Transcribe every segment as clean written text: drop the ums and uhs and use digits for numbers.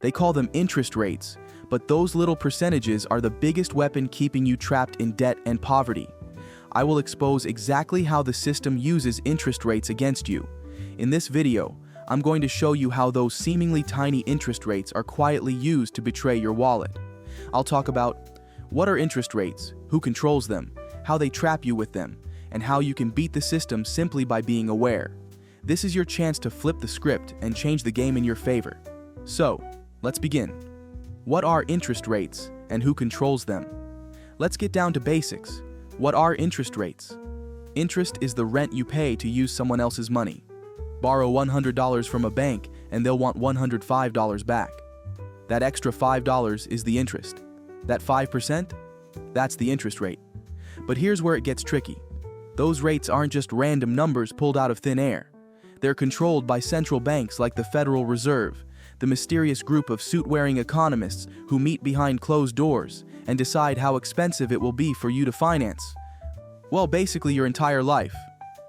They call them interest rates, but those little percentages are the biggest weapon keeping you trapped in debt and poverty. I will expose exactly how the system uses interest rates against you. In this video, I'm going to show you how those seemingly tiny interest rates are quietly used to betray your wallet. I'll talk about what are interest rates, who controls them, how they trap you with them, and how you can beat the system simply by being aware. This is your chance to flip the script and change the game in your favor. So, let's begin. What are interest rates and who controls them? Let's get down to basics. What are interest rates? Interest is the rent you pay to use someone else's money. Borrow $100 from a bank and they'll want $105 back. That extra $5 is the interest. That 5%? That's the interest rate. But here's where it gets tricky. Those rates aren't just random numbers pulled out of thin air. They're controlled by central banks like the Federal Reserve, the mysterious group of suit-wearing economists who meet behind closed doors and decide how expensive it will be for you to finance. Well, basically your entire life.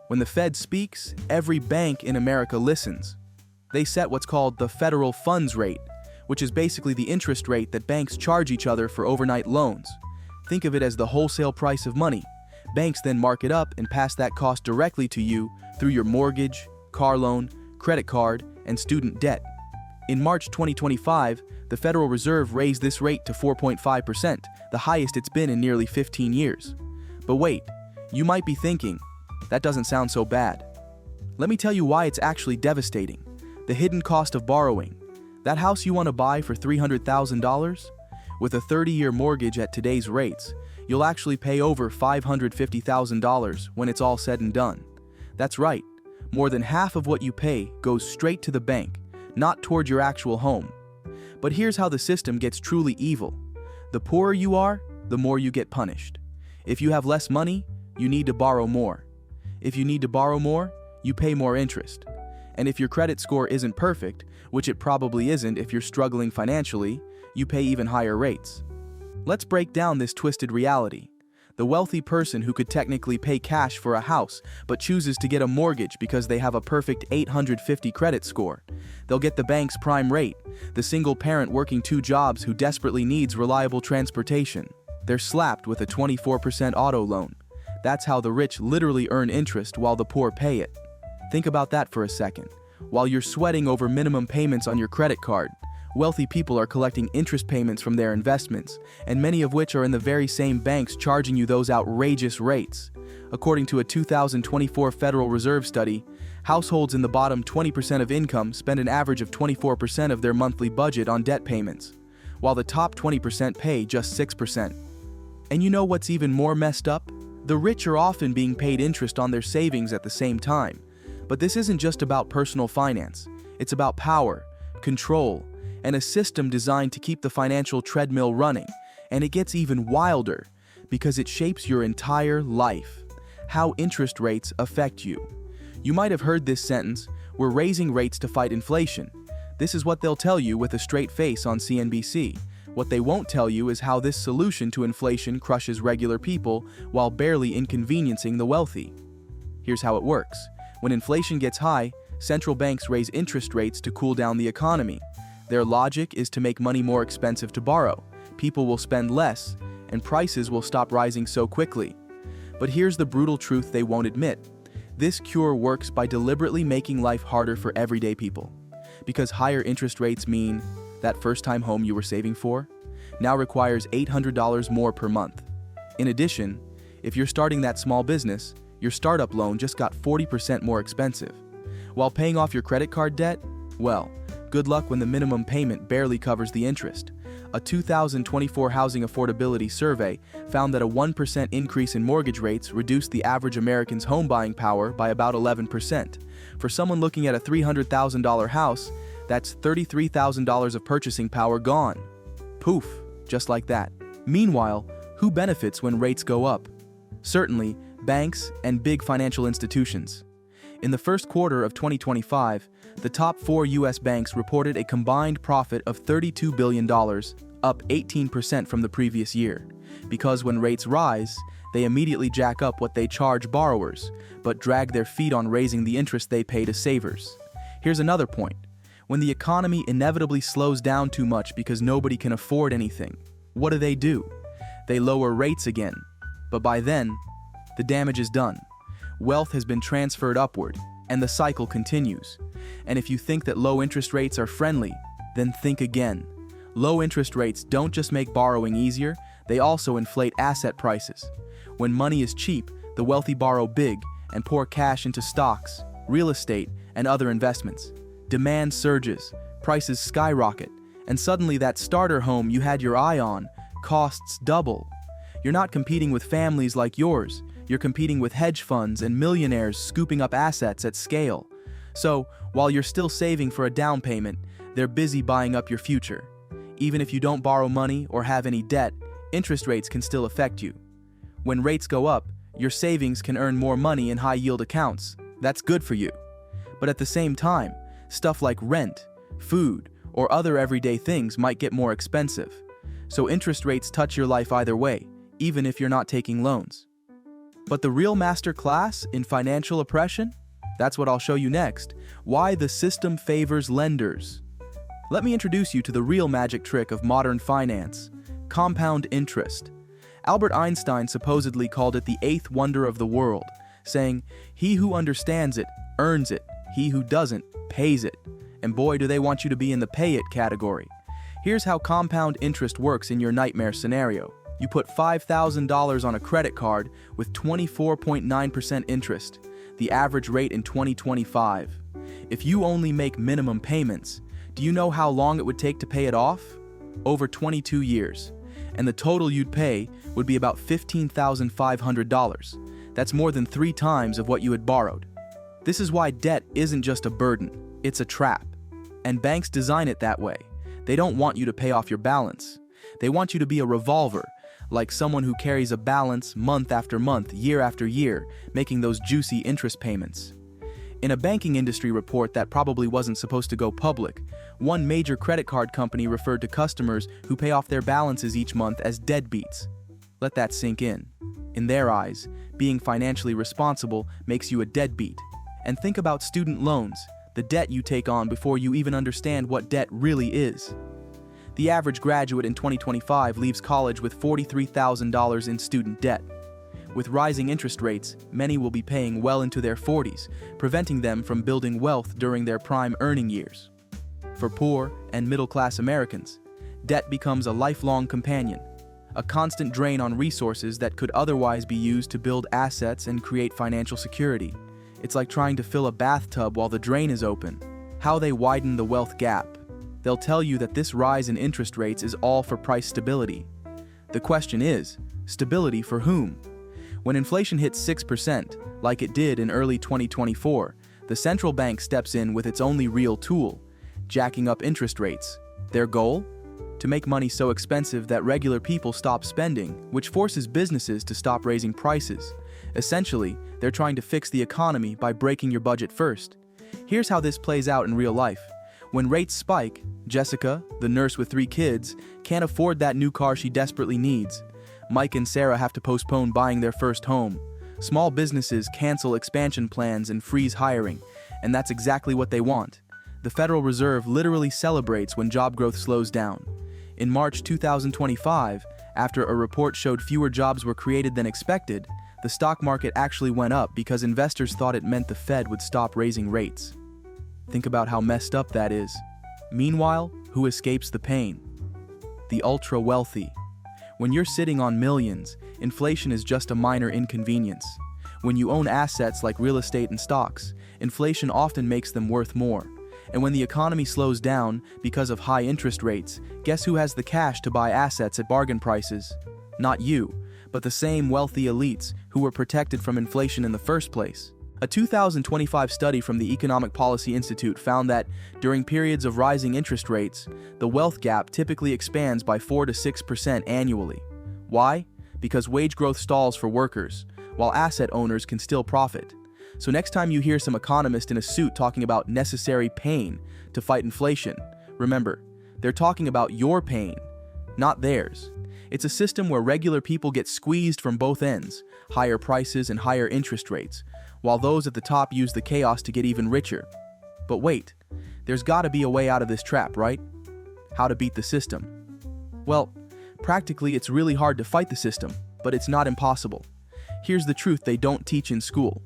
When the Fed speaks, every bank in America listens. They set what's called the federal funds rate, which is basically the interest rate that banks charge each other for overnight loans. Think of it as the wholesale price of money. Banks then mark it up and pass that cost directly to you through your mortgage, car loan, credit card, and student debt. In March 2025, the Federal Reserve raised this rate to 4.5%, the highest it's been in nearly 15 years. But wait, you might be thinking, that doesn't sound so bad. Let me tell you why it's actually devastating. The hidden cost of borrowing. That house you want to buy for $300,000? With a 30-year mortgage at today's rates, you'll actually pay over $550,000 when it's all said and done. That's right, more than half of what you pay goes straight to the bank, not toward your actual home. But here's how the system gets truly evil. The poorer you are, the more you get punished. If you have less money, you need to borrow more. If you need to borrow more, you pay more interest. And if your credit score isn't perfect, which it probably isn't if you're struggling financially, you pay even higher rates. Let's break down this twisted reality. The wealthy person who could technically pay cash for a house but chooses to get a mortgage because they have a perfect 850 credit score. They'll get the bank's prime rate. The single parent working 2 jobs who desperately needs reliable transportation. They're slapped with a 24% auto loan. That's how the rich literally earn interest while the poor pay it. Think about that for a second. While you're sweating over minimum payments on your credit card, wealthy people are collecting interest payments from their investments, and many of which are in the very same banks charging you those outrageous rates. According to a 2024 Federal Reserve study, households in the bottom 20% of income spend an average of 24% of their monthly budget on debt payments, while the top 20% pay just 6%. And you know what's even more messed up? The rich are often being paid interest on their savings at the same time. But this isn't just about personal finance. It's about power, control, and a system designed to keep the financial treadmill running. And it gets even wilder because it shapes your entire life. How interest rates affect you. You might have heard this sentence, "We're raising rates to fight inflation." This is what they'll tell you with a straight face on CNBC. What they won't tell you is how this solution to inflation crushes regular people while barely inconveniencing the wealthy. Here's how it works. When inflation gets high, central banks raise interest rates to cool down the economy. Their logic is to make money more expensive to borrow. People will spend less, and prices will stop rising so quickly. But here's the brutal truth they won't admit. This cure works by deliberately making life harder for everyday people. Because higher interest rates mean that first-time home you were saving for now requires $800 more per month. In addition, if you're starting that small business, your startup loan just got 40% more expensive. While paying off your credit card debt, well, good luck when the minimum payment barely covers the interest. A 2024 Housing Affordability Survey found that a 1% increase in mortgage rates reduced the average American's home buying power by about 11%. For someone looking at a $300,000 house, that's $33,000 of purchasing power gone. Poof, just like that. Meanwhile, who benefits when rates go up? Certainly, banks and big financial institutions. In the first quarter of 2025, the top 4 U.S. banks reported a combined profit of $32 billion, up 18% from the previous year. Because when rates rise, they immediately jack up what they charge borrowers, but drag their feet on raising the interest they pay to savers. Here's another point. When the economy inevitably slows down too much because nobody can afford anything, what do? They lower rates again. But by then, the damage is done. Wealth has been transferred upward, and the cycle continues. And if you think that low interest rates are friendly, then think again. Low interest rates don't just make borrowing easier, they also inflate asset prices. When money is cheap, the wealthy borrow big and pour cash into stocks, real estate, and other investments. Demand surges, prices skyrocket, and suddenly that starter home you had your eye on costs double. You're not competing with families like yours, you're competing with hedge funds and millionaires scooping up assets at scale. So, while you're still saving for a down payment, they're busy buying up your future. Even if you don't borrow money or have any debt, interest rates can still affect you. When rates go up, your savings can earn more money in high-yield accounts. That's good for you. But at the same time, stuff like rent, food, or other everyday things might get more expensive. So interest rates touch your life either way, even if you're not taking loans. But the real master class in financial oppression? That's what I'll show you next. Why the system favors lenders. Let me introduce you to the real magic trick of modern finance: compound interest. Albert Einstein supposedly called it the eighth wonder of the world, saying, "He who understands it, earns it. He who doesn't, pays it." And boy, do they want you to be in the pay it category. Here's how compound interest works in your nightmare scenario. You put $5,000 on a credit card with 24.9% interest, the average rate in 2025. If you only make minimum payments, do you know how long it would take to pay it off? Over 22 years. And the total you'd pay would be about $15,500. That's more than 3 times of what you had borrowed. This is why debt isn't just a burden, it's a trap. And banks design it that way. They don't want you to pay off your balance. They want you to be a revolver, like someone who carries a balance month after month, year after year, making those juicy interest payments. In a banking industry report that probably wasn't supposed to go public, one major credit card company referred to customers who pay off their balances each month as deadbeats. Let that sink in. In their eyes, being financially responsible makes you a deadbeat. And think about student loans, the debt you take on before you even understand what debt really is. The average graduate in 2025 leaves college with $43,000 in student debt. With rising interest rates, many will be paying well into their 40s, preventing them from building wealth during their prime earning years. For poor and middle-class Americans, debt becomes a lifelong companion, a constant drain on resources that could otherwise be used to build assets and create financial security. It's like trying to fill a bathtub while the drain is open. How they widen the wealth gap. They'll tell you that this rise in interest rates is all for price stability. The question is, stability for whom? When inflation hits 6%, like it did in early 2024, the central bank steps in with its only real tool, jacking up interest rates. Their goal? To make money so expensive that regular people stop spending, which forces businesses to stop raising prices. Essentially, they're trying to fix the economy by breaking your budget first. Here's how this plays out in real life. When rates spike, Jessica, the nurse with 3 kids, can't afford that new car she desperately needs. Mike and Sarah have to postpone buying their first home. Small businesses cancel expansion plans and freeze hiring, and that's exactly what they want. The Federal Reserve literally celebrates when job growth slows down. In March 2025, after a report showed fewer jobs were created than expected, the stock market actually went up because investors thought it meant the Fed would stop raising rates. Think about how messed up that is. Meanwhile, who escapes the pain? The ultra-wealthy. When you're sitting on millions, inflation is just a minor inconvenience. When you own assets like real estate and stocks, inflation often makes them worth more. And when the economy slows down because of high interest rates, guess who has the cash to buy assets at bargain prices? Not you, but the same wealthy elites who were protected from inflation in the first place. A 2025 study from the Economic Policy Institute found that, during periods of rising interest rates, the wealth gap typically expands by 4 to 6% annually. Why? Because wage growth stalls for workers, while asset owners can still profit. So next time you hear some economist in a suit talking about necessary pain to fight inflation, remember, they're talking about your pain, not theirs. It's a system where regular people get squeezed from both ends, higher prices and higher interest rates, while those at the top use the chaos to get even richer. But wait, There's gotta be a way out of this trap, right? How to beat the system? Well, practically it's really hard to fight the system, but it's not impossible. Here's the truth they don't teach in school.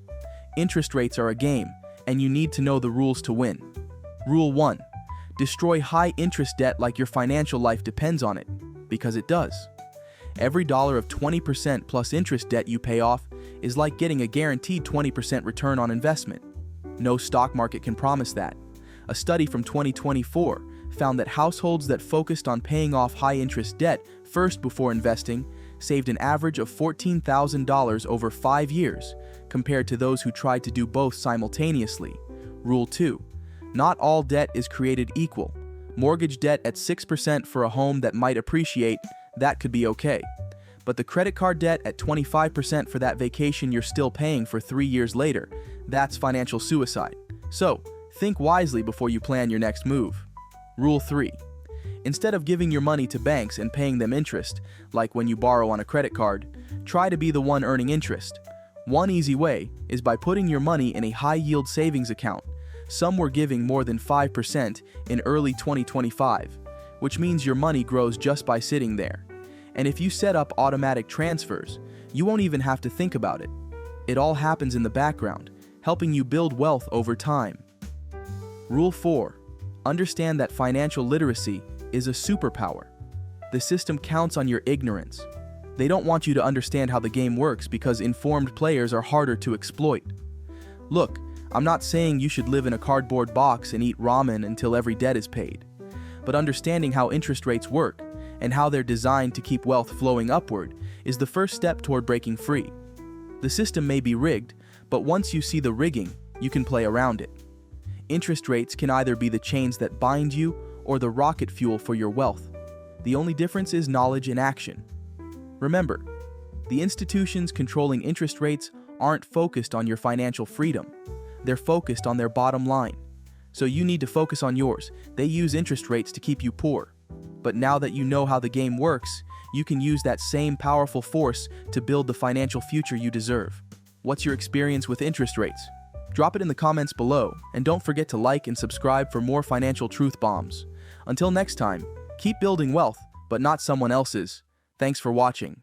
Interest rates are a game, and you need to know the rules to win. Rule 1. Destroy high-interest debt like your financial life depends on it, because it does. Every dollar of 20% plus interest debt you pay off is like getting a guaranteed 20% return on investment. No stock market can promise that. A study from 2024 found that households that focused on paying off high-interest debt first before investing saved an average of $14,000 over 5 years, compared to those who tried to do both simultaneously. Rule 2. Not all debt is created equal. Mortgage debt at 6% for a home that might appreciate, that could be okay. But the credit card debt at 25% for that vacation you're still paying for 3 years later, that's financial suicide. So, think wisely before you plan your next move. Rule 3. Instead of giving your money to banks and paying them interest, like when you borrow on a credit card, try to be the one earning interest. One easy way is by putting your money in a high-yield savings account. Some were giving more than 5% in early 2025, which means your money grows just by sitting there. And if you set up automatic transfers, you won't even have to think about it. It all happens in the background, helping you build wealth over time. Rule 4. Understand that financial literacy is a superpower. The system counts on your ignorance. They don't want you to understand how the game works because informed players are harder to exploit. Look, I'm not saying you should live in a cardboard box and eat ramen until every debt is paid. But understanding how interest rates work and how they're designed to keep wealth flowing upward is the first step toward breaking free. The system may be rigged, but once you see the rigging, you can play around it. Interest rates can either be the chains that bind you or the rocket fuel for your wealth. The only difference is knowledge and action. Remember, the institutions controlling interest rates aren't focused on your financial freedom. They're focused on their bottom line. So you need to focus on yours. They use interest rates to keep you poor. But now that you know how the game works, you can use that same powerful force to build the financial future you deserve. What's your experience with interest rates? Drop it in the comments below, and don't forget to like and subscribe for more financial truth bombs. Until next time, keep building wealth, but not someone else's. Thanks for watching.